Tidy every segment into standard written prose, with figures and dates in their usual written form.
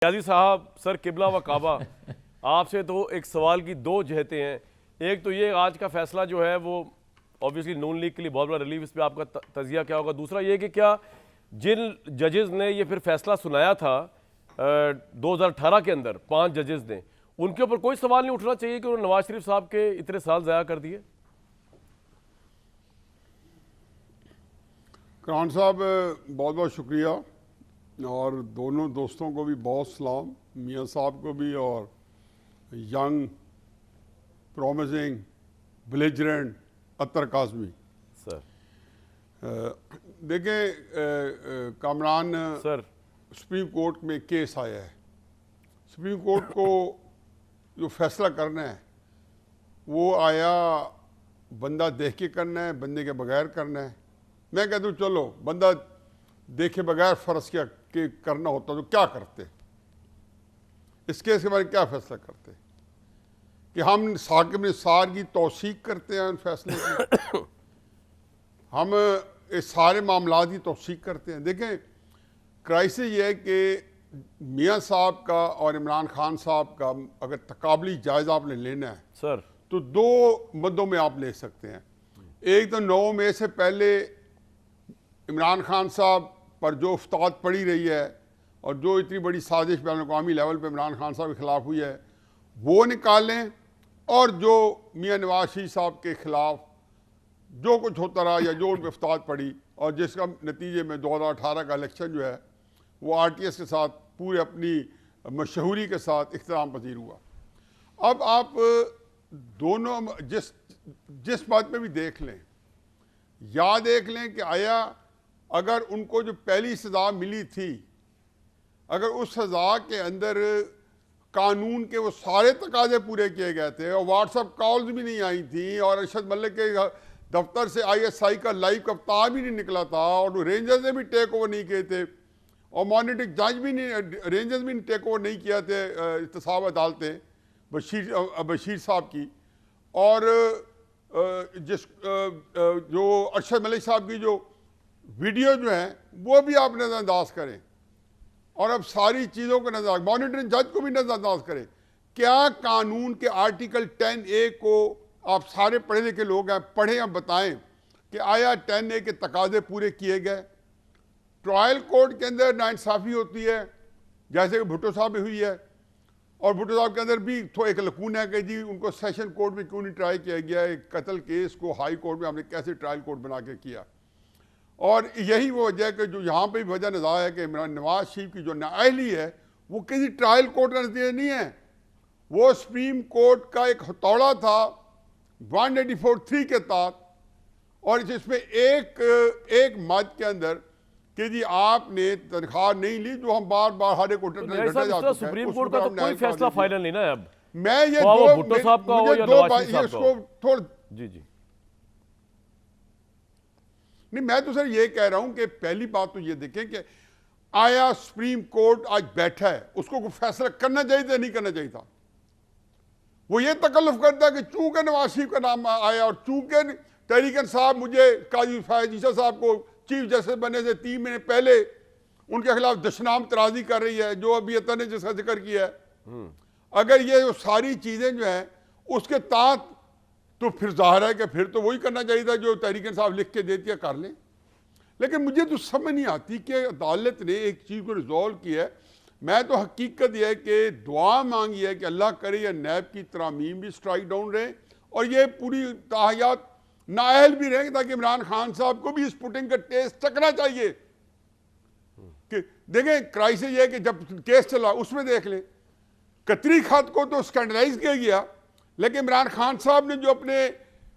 नियाज़ी साहब, सर किबला व काबा, आपसे तो एक सवाल की दो जहतें हैं। एक तो ये आज का फैसला जो है वो ऑब्वियसली नून लीग के लिए बहुत बड़ा रिलीफ, इस पर आपका तजिया क्या होगा। दूसरा ये कि क्या जिन जजेस ने ये फिर फैसला सुनाया था 2018 के अंदर 5 जजेस ने, उनके ऊपर कोई सवाल नहीं उठना चाहिए कि उन्होंने नवाज शरीफ साहब के इतने साल ज़ाया कर दिए? करान साहब बहुत बहुत शुक्रिया, और दोनों दोस्तों को भी बहुत सलाम, मियाँ साहब को भी और यंग प्रॉमिसिंग बेलिजरेंट अतर काज़मी। सर देखें कामरान सर, सुप्रीम कोर्ट में केस आया है। सुप्रीम कोर्ट को जो फैसला करना है वो आया बंदा देख के करना है, बंदे के बगैर करना है। मैं कहता हूँ चलो बंदा देखे बगैर फ़र्ज क्या के करना होता तो क्या करते, इस केस के बारे में क्या फैसला करते कि हम साकिब निसार की तौसीक करते हैं उन फैसले की, हम इस सारे मामला की तौसीक करते हैं। देखें क्राइसिस ये है कि मियाँ साहब का और इमरान खान साहब का अगर तकाबली जायज़ा आपने लेना है सर तो दो मद्दों में आप ले सकते हैं। एक तो 9 मई से पहले इमरान खान साहब पर जो उफ्ताद पड़ी रही है और जो इतनी बड़ी साजिश बैन अवी लेवल पर इमरान खान साहब के ख़िलाफ़ हुई है वो निकालें, और जो मियाँ नवाज शरीफ साहब के ख़िलाफ़ जो कुछ होता रहा या जो उन पर उफ्ताद पड़ी और जिसका नतीजे में 2018 का इलेक्शन जो है वो RTS के साथ पूरे अपनी मशहूरी के साथ इख्तिराम पजीर हुआ। अब आप दोनों जिस बात में भी देख लें, या देख लें कि आया अगर उनको जो पहली सज़ा मिली थी, अगर उस सज़ा के अंदर कानून के वो सारे तकाजे पूरे किए गए थे और व्हाट्सएप कॉल्स भी नहीं आई थी और अरशद मलिक के दफ्तर से ISI का लाइव कप्तान भी नहीं निकला था और रेंजर्स ने भी टेक ओवर नहीं किए थे और मॉनिटरिंग जज भी नहीं, रेंजर्स भी टेक ओवर नहीं किया थे इहतसाब अदालतें बशीर साहब की, और जो अरशद मलिक साहब की जो वीडियो जो है वो भी आप नज़रअंदाज करें और अब सारी चीज़ों को नजर, मॉनिटरिंग जज को भी नज़रअंदाज करें। क्या कानून के आर्टिकल 10A को आप सारे पढ़े लिखे लोग हैं, पढ़ें और बताएं कि आया 10A के तकाजे पूरे किए गए? ट्रायल कोर्ट के अंदर नाइंसाफ़ी होती है जैसे कि भुट्टो साहब में हुई है, और भुट्टो साहब के अंदर भी तो एक लकून है कि जी उनको सेशन कोर्ट में क्यों नहीं ट्राई किया गया, एक कत्ल केस को हाई कोर्ट में हमने कैसे ट्रायल कोर्ट बना के किया। और यही वो वजह है कि जो यहाँ पे भी वजह नज़र है कि इमरान नवाज शरीफ की जो नाअहली है वो किसी ट्रायल कोर्ट का नतीजा नहीं है, वो सुप्रीम कोर्ट का एक हथौड़ा था 184(3) के तहत, और जिसमें एक मद के अंदर कि जी आपने तनख्वाह नहीं ली, जो हम बार बार हर एक सुप्रीम कोर्ट का तो कोई फैसला फाइनल नहीं ना। अब मैं ये भुट्टो साहब का हो या नवाज शरीफ साहब का थोड़ा जी नहीं, मैं तो सर ये कह रहा हूं कि पहली बात तो ये देखें कि आया सुप्रीम कोर्ट आज बैठा है, उसको कोई फैसला करना चाहिए था नहीं करना चाहिए था। वो ये तकल्लुफ करता है कि चूंकि नवाज शरीफ का नाम आया और चूंकि तहरीक इंसाफ मुझे काजी फैज ईसा साहब को चीफ जस्टिस बनने से 3 महीने पहले उनके खिलाफ दशनाम तराजी कर रही है, जो अभी अतर ने जिसका जिक्र किया है, अगर ये जो सारी चीजें जो है उसके तहत तो फिर जाहिर है कि फिर तो वही करना चाहिए था जो तहरीक इंसाफ लिख के देती है, कर लें। लेकिन मुझे तो समझ नहीं आती कि अदालत ने एक चीज़ को रिजॉल्व किया है। मैं तो हकीकत यह है कि दुआ मांगी है कि अल्लाह करे या नैब की तरामीम भी स्ट्राइक डाउन रहे और ये पूरी ताहयात नाअहल भी रहे, ताकि इमरान खान साहब को भी इस पुटिंग का टेस्ट चखना चाहिए। कि देखें क्राइसिस ये है कि जब केस चला उसमें देख लें, कतरी खत को तो स्कैंडलाइज किया गया, लेकिन इमरान खान साहब ने जो अपने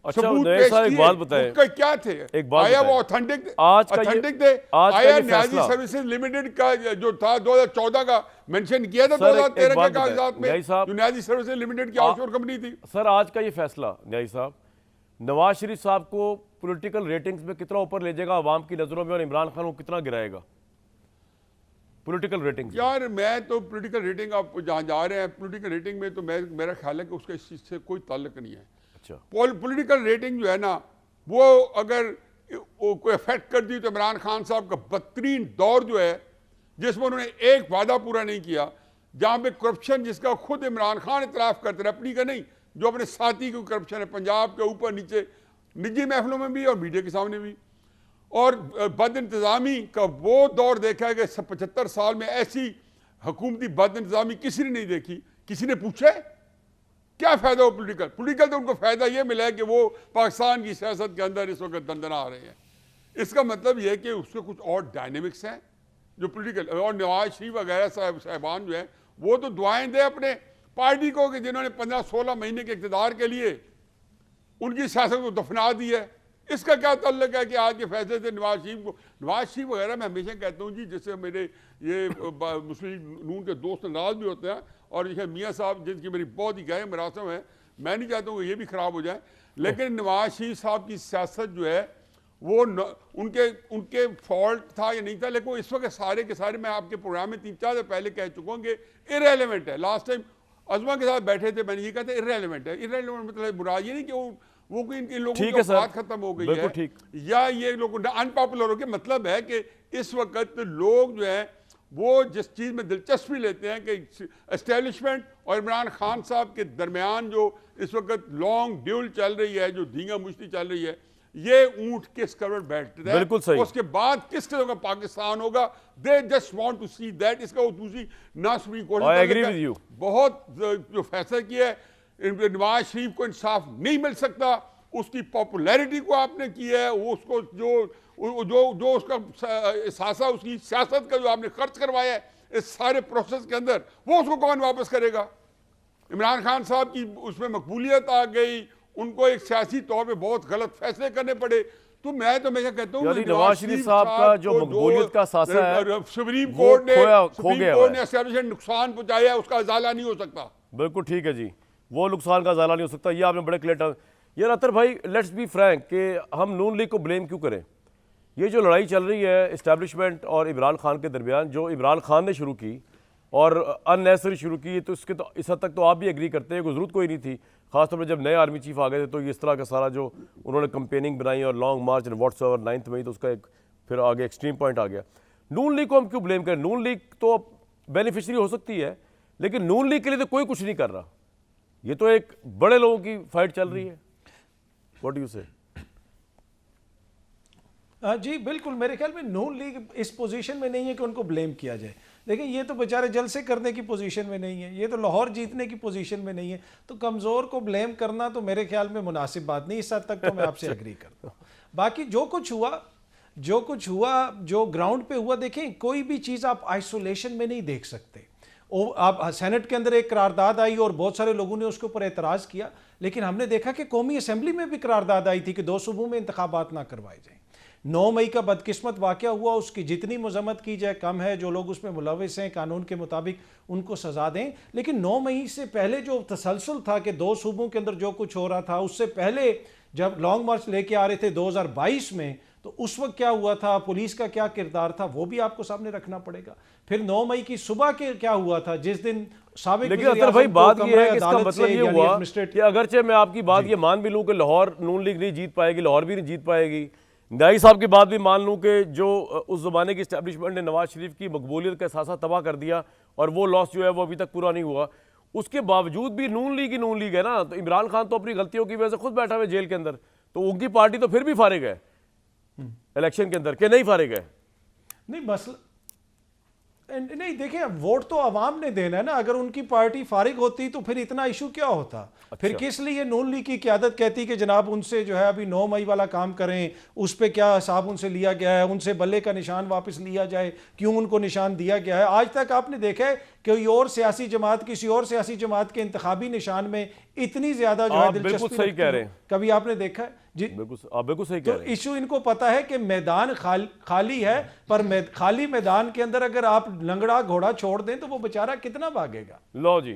सबूत पेश किए, एक बात बताएं, उसका क्या थे? एक बात आया वो ऑथेंटिक थे? आया न्याजी सर्विसेज लिमिटेड का जो था 2014 का मेंशन किया था 2013 के कागजात में, जो न्याजी सर्विसेज लिमिटेड की ऑफशोर कंपनी थी। सर आज का ये फैसला न्याजी साहब नवाज शरीफ साहब को पॉलिटिकल रेटिंग्स में कितना ऊपर ले जाएगा आवाम की नजरों में, और इमरान खान को कितना गिराएगा पॉलिटिकल रेटिंग? यार मैं तो पॉलिटिकल रेटिंग, आप जहाँ जा रहे हैं पॉलिटिकल रेटिंग में, तो मेरा ख्याल है कि उसका इस चीज़ से कोई ताल्लुक नहीं है। अच्छा, पॉलिटिकल रेटिंग जो है ना वो अगर कोई इफेक्ट कर दी तो इमरान खान साहब का बदतरीन दौर जो है जिसमें उन्होंने एक वादा पूरा नहीं किया, जहां पे करप्शन जिसका खुद इमरान खान इतराफ करते रहे, अपनी का नहीं, जो अपने साथी की करप्शन है पंजाब के ऊपर नीचे, निजी महफिलों में भी और मीडिया के सामने भी। और बद इंतज़ामी का वो दौर देखा है कि 75 साल में ऐसी हुकूमती बद इंतज़ामी किसी ने नहीं देखी। किसी ने पूछा है क्या फ़ायदा हो पोलिटिकल तो उनको फ़ायदा ये मिला है कि वो पाकिस्तान की सियासत के अंदर इस वक्त दंदना आ रहे हैं। इसका मतलब ये है कि उसके कुछ और डायनेमिक्स हैं जो पोलिटिकल, और नवाज शरीफ वगैरह साहबान जो है वो तो दुआएं दे अपने पार्टी को कि जिन्होंने 15-16 महीने के इक़्तिदार के लिए उनकी सियासत को दफना दी है। इसका क्या ताल्लुक है कि आज के फैसले से नवाज शरीफ वगैरह मैं हमेशा कहता हूँ जी, जैसे मेरे ये मुस्लिम नून के दोस्त नाराज भी होते हैं, और ये मियाँ साहब जिनकी मेरी बहुत ही गहरी मरासम है, मैं नहीं चाहता हूँ कि ये भी ख़राब हो जाए, लेकिन नवाज शरीफ साहब की सियासत जो है वो उनके फॉल्ट था या नहीं था, लेकिन वो इस वक्त सारे के सारे, मैं आपके प्रोग्राम में 3-4 दिन पहले कह चुका हूँ कि इररेलेवेंट है। लास्ट टाइम अजमा के साथ बैठे थे, मैंने ये कहा था इररेलेवेंट है। इररेलेवेंट मतलब बुरा ये नहीं कि वो कोई इन लोगों की बात खत्म हो गई है या ये लोग अनपॉपुलर हो गए। मतलब है कि इस वक्त लोग जो है वो जिस चीज़ में दिलचस्पी लेते हैं कि एस्टेब्लिशमेंट और इमरान खान साहब के दरमियान जो इस वक्त लॉन्ग ड्यूल चल रही है, जो धींगा मुश्ती चल रही है, ये ऊंट किस करवट बैठता है, बिल्कुल सही। उसके बाद किस तरह का पाकिस्तान होगा, they just want to see that. इसका वो दूसरी ना सुप्रीम कोर्ट बहुत जो फैसला किया है, नवाज शरीफ को इंसाफ नहीं मिल सकता, उसकी पॉपुलैरिटी को आपने किया है, वो उसको जो उसका सासा उसकी सियासत का जो आपने खर्च करवाया है इस सारे प्रोसेस के अंदर, वो उसको कौन वापस करेगा। इमरान खान साहब की उसमें मकबूलियत आ गई, उनको एक सियासी तौर पे बहुत गलत फैसले करने पड़े। तो मैं तो हमेशा कहता हूँ नवाज शरीफ साहब का जो मकबूलियत का सासा है, सुप्रीम कोर्ट ने एस्टेब्लिशमेंट नुकसान पहुंचाया है, उसका इजाला नहीं हो सकता। बिल्कुल ठीक है जी, वो नुकसान का इजाला नहीं हो सकता। ये आपने बड़े क्लियर। यार अतर भाई, लेट्स बी फ्रैंक कि हम नून लीग को ब्लेम क्यों करें। ये जो लड़ाई चल रही है इस्टेब्लिशमेंट और इमरान खान के दरमियान, जो इमरान खान ने शुरू की और अननेसेसरी शुरू की, तो इसके तो इस हद तक तो आप भी एग्री करते हैं, कोई ज़रूरत कोई नहीं थी। खासतौर पर जब नए आर्मी चीफ आ गए थे तो इस तरह का सारा जो उन्होंने कंपेनिंग बनाई और लॉन्ग मार्च एंड व्हाट्सएवर 9 मई, तो उसका एक फिर आगे एक्सट्रीम पॉइंट आ गया। नून लीग को हम क्यों ब्लेम करें। नून लीग तो बेनिफिशरी हो सकती है, लेकिन नून लीग के लिए तो कोई कुछ नहीं कर रहा। ये तो एक बड़े लोगों की फाइट चल रही है। व्हाट डू यू से? जी बिल्कुल, मेरे ख्याल में नून लीग इस पोजीशन में नहीं है कि उनको ब्लेम किया जाए। देखिए ये तो बेचारे जलसे करने की पोजीशन में नहीं है, ये तो लाहौर जीतने की पोजीशन में नहीं है, तो कमज़ोर को ब्लेम करना तो मेरे ख्याल में मुनासिब बात नहीं। इस हद तक तो मैं आपसे एग्री करता हूँ। बाकी जो कुछ हुआ जो ग्राउंड पे हुआ, देखें कोई भी चीज़ आप आइसोलेशन में नहीं देख सकते। आप सेनेट के अंदर एक करारदाद आई और बहुत सारे लोगों ने उसके ऊपर एतराज़ किया, लेकिन हमने देखा कि कौमी असम्बली में भी करारदाद आई थी कि 2 सूबों में इंतखाबात ना करवाए जाएं। 9 मई का बदकिस्मत वाक़या हुआ, उसकी जितनी मजम्मत की जाए कम है। जो लोग उसमें मुलविस हैं कानून के मुताबिक उनको सज़ा दें, लेकिन 9 मई से पहले जो तसलसल था कि 2 सूबों के अंदर जो कुछ हो रहा था, उससे पहले जब लॉन्ग मार्च लेके आ रहे थे 2022 में, तो उस वक्त क्या हुआ था, पुलिस का क्या किरदार था, वो भी आपको सामने रखना पड़ेगा। फिर 9 मई की सुबह के क्या हुआ था, जिस दिन साबिक लेकिन अतर भाई बात ये है कि इसका मतलब ये हुआ कि अगरचे मैं आपकी बात ये मान भी लूं कि लाहौर नून लीग नहीं जीत पाएगी, लाहौर भी नहीं जीत पाएगी, न्याई साहब की बात भी मान लूं कि जो उस ज़माने की इस्टेब्लिशमेंट ने नवाज शरीफ की मकबूलियत का सासा तबाह कर दिया और वो लॉस जो है वो अभी तक पूरा नहीं हुआ, उसके बावजूद भी नून लीग ही नून लीग है ना। तो इमरान खान तो अपनी गलतियों की वजह से खुद बैठा हुआ जेल के अंदर, तो उनकी पार्टी तो फिर भी फारिग है इलेक्शन के अंदर, के नहीं फारिग है। नहीं मसला नहीं, देखिए वोट तो अवाम ने देना है ना। अगर उनकी पार्टी फारिग होती तो फिर इतना इशू क्या होता। अच्छा। फिर किस लिए नून लीग की क़यादत कहती कि जनाब उनसे जो है अभी 9 मई वाला काम करें, उस पर क्या हिसाब उनसे लिया गया है, उनसे बल्ले का निशान वापस लिया जाए, क्यों उनको निशान दिया गया है। आज तक आपने देखा है कि और सियासी जमात किसी और सियासी जमात के इंतखाबी निशान में इतनी ज्यादा जो है दिलचस्पी सही कह रहे हैं, कभी आपने देखा है जी? बिल्कुल सही कह रहे हैं। तो इशू इनको पता है कि मैदान खाली है, पर खाली मैदान के अंदर अगर आप लंगड़ा घोड़ा छोड़ दें तो वो बेचारा कितना भागेगा। लो जी।